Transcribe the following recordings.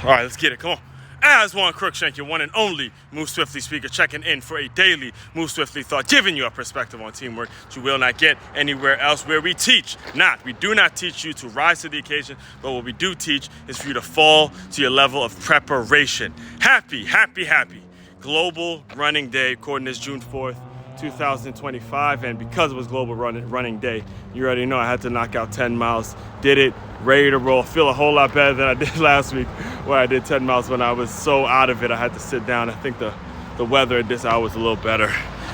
All right, let's get it. Come on. As Juan Crookshank, your one and only Move Swiftly speaker, checking in for a daily Move Swiftly thought, giving you a perspective on teamwork that you will not get anywhere else where we teach. We do not teach you to rise to the occasion, but what we do teach is for you to fall to your level of preparation. Happy Global Running Day. According to June 4th, 2025, and because it was Global Running Day, you already know I had to knock out 10 miles. Did it, ready to roll. Feel a whole lot better than I did last week, where I did 10 miles when I was so out of it I had to sit down. I think the weather at this hour was a little better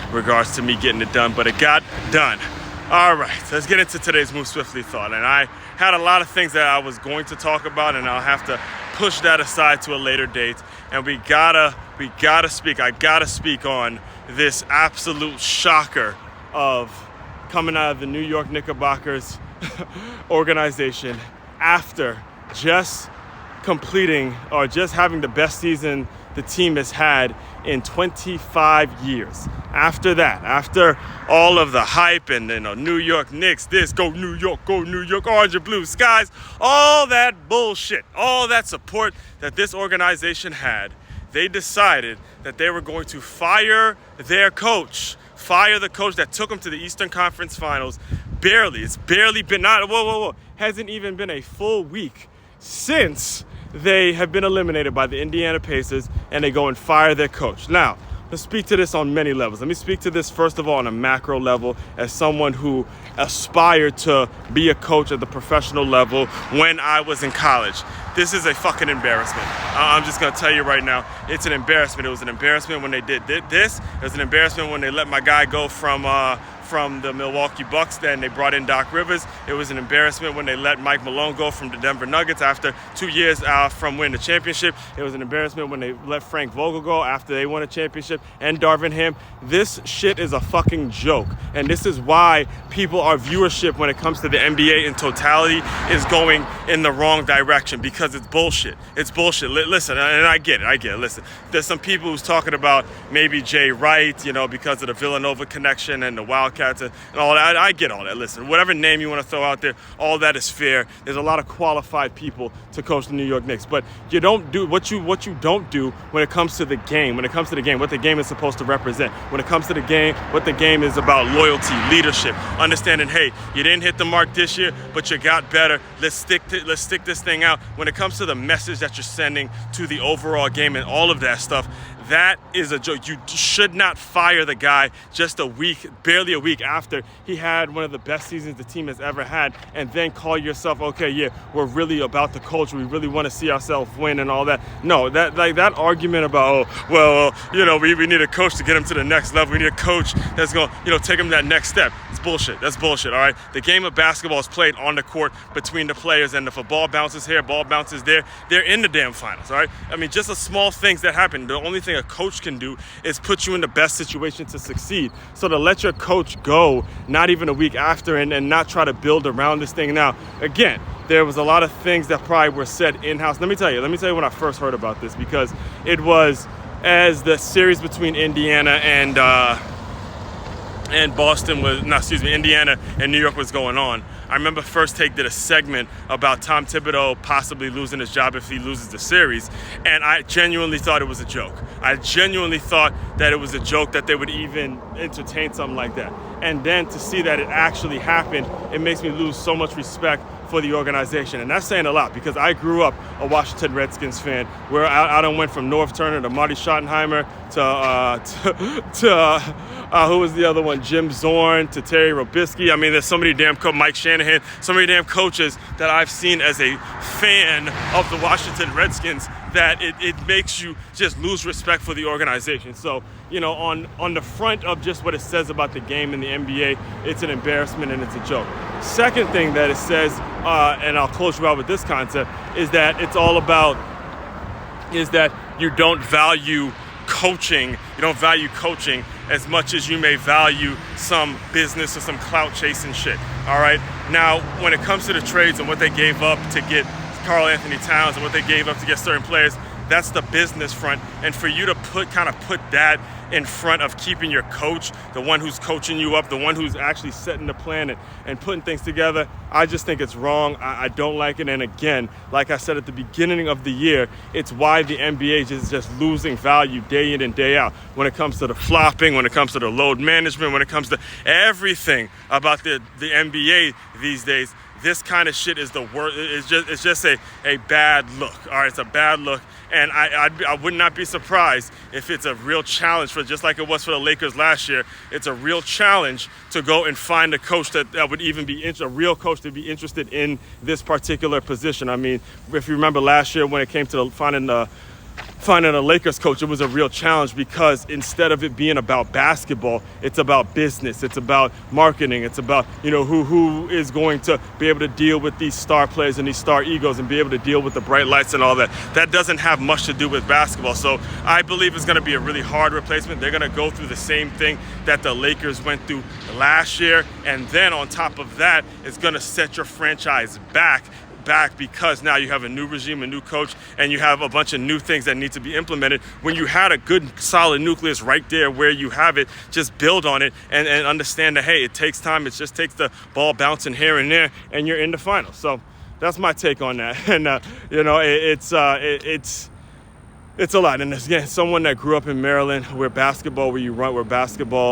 in regards to me getting it done, but it got done. All right, let's get into today's Move Swiftly thought. And I had a lot of things that I was going to talk about, and I'll have to push that aside to a later date. And I gotta speak on this absolute shocker of coming out of the New York Knickerbockers organization after just completing or just having the best season the team has had in 25 years. After that, after all of the hype and New York Knicks, this, go New York, orange and blue skies, all that bullshit, all that support that this organization had, they decided that they were going to fire their coach, fire the coach that took them to the Eastern Conference Finals. It's barely been, hasn't even been a full week since they have been eliminated by the Indiana Pacers, and they go and fire their coach. Now, let's speak to this on many levels. Let me speak to this, first of all, on a macro level as someone who aspired to be a coach at the professional level when I was in college. This is a fucking embarrassment. I'm just going to tell you right now, it's an embarrassment. It was an embarrassment when they did this. It was an embarrassment when they let my guy go from the Milwaukee Bucks. Then they brought in Doc Rivers. It was an embarrassment when they let Mike Malone go from the Denver Nuggets after 2 years from winning the championship. It was an embarrassment when they let Frank Vogel go after they won a championship, and Darvin Ham. This shit is a fucking joke. And this is why our viewership when it comes to the NBA in totality is going in the wrong direction, because it's bullshit. It's bullshit. Listen, and I get it. Listen, there's some people who's talking about maybe Jay Wright, because of the Villanova connection and the Wildcats and all that. I get all that. Listen, whatever name you want to throw out there, all that is fair. There's a lot of qualified people to coach the New York Knicks, but you don't do what you don't do when it comes to the game. When it comes to the game, what the game is supposed to represent. When it comes to the game, what the game is about: loyalty, leadership, understanding. Hey, you didn't hit the mark this year, but you got better. Let's stick this thing out. When it comes to the message that you're sending to the overall game and all of that stuff, that is a joke. You should not fire the guy just barely a week after he had one of the best seasons the team has ever had, and then call yourself, okay, yeah, we're really about the culture. We really want to see ourselves win and all that. No, that argument about, we need a coach to get him to the next level. We need a coach that's going to, take him that next step. It's bullshit. That's bullshit, all right? The game of basketball is played on the court between the players, and if a ball bounces here, ball bounces there, they're in the damn finals, all right? I mean, just the small things that happen. The only thing a coach can do is put you in the best situation to succeed. So to let your coach go not even a week after and not try to build around this thing now, again, there was a lot of things that probably were said in-house. Let me tell you when I first heard about this, because it was as the series between Indiana and Indiana and New York was going on. I remember First Take did a segment about Tom Thibodeau possibly losing his job if he loses the series, and I genuinely thought it was a joke. I genuinely thought that it was a joke that they would even entertain something like that. And then to see that it actually happened, it makes me lose so much respect for the organization. And that's saying a lot, because I grew up a Washington Redskins fan, where I done went from Norv Turner to Marty Schottenheimer to who was the other one? Jim Zorn, to Terry Robisky. I mean, there's so many damn Mike Shanahan, so many damn coaches that I've seen as a fan of the Washington Redskins that it makes you just lose respect for the organization. So, on the front of just what it says about the game in the NBA, it's an embarrassment and it's a joke. Second thing that it says, and I'll close you out with this concept, is that you don't value coaching. You don't value coaching as much as you may value some business or some clout chasing shit. All right. Now, when it comes to the trades and what they gave up to get Karl Anthony Towns and what they gave up to get certain players, That's the business front. And for you to put that in front of keeping your coach, the one who's coaching you up, the one who's actually setting the plan and putting things together, I just think it's wrong. I don't like it. And again, like I said at the beginning of the year, it's why the NBA is just losing value day in and day out when it comes to the flopping, when it comes to the load management, when it comes to everything about the NBA these days. This kind of shit is the worst. It's just a bad look. All right, it's a bad look. And I would not be surprised if it's a real challenge for, just like it was for the Lakers last year. It's a real challenge to go and find a coach that would even be a real coach to be interested in this particular position. I mean, if you remember last year when it came to finding a Lakers coach, it was a real challenge because instead of it being about basketball, it's about business. It's about marketing. It's about, who is going to be able to deal with these star players and these star egos and be able to deal with the bright lights and all that. That doesn't have much to do with basketball. So I believe it's going to be a really hard replacement. They're going to go through the same thing that the Lakers went through last year. And then on top of that, it's going to set your franchise back because now you have a new regime, a new coach, and you have a bunch of new things that need to be implemented. When you had a good, solid nucleus right there where you have it, just build on it and understand that, hey, it takes time. It just takes the ball bouncing here and there, and you're in the finals. So that's my take on that. And, it's a lot. And again, someone that grew up in Maryland where basketball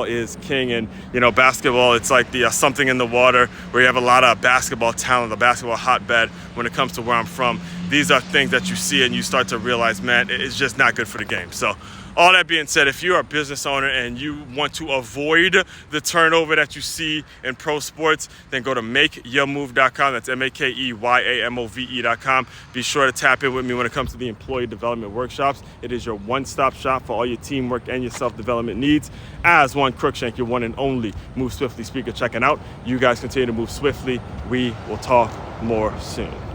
is king. And, basketball, it's like the something in the water where you have a lot of basketball talent, the basketball hotbed when it comes to where I'm from. These are things that you see and you start to realize, man, it's just not good for the game. So all that being said, if you're a business owner and you want to avoid the turnover that you see in pro sports, then go to makeyourmove.com. That's MAKEYAMOVE.com. Be sure to tap in with me when it comes to the employee development workshops. It is your one-stop shop for all your teamwork and your self-development needs. As one Crookshank, your one and only Move Swiftly speaker checking out. You guys continue to move swiftly. We will talk more soon.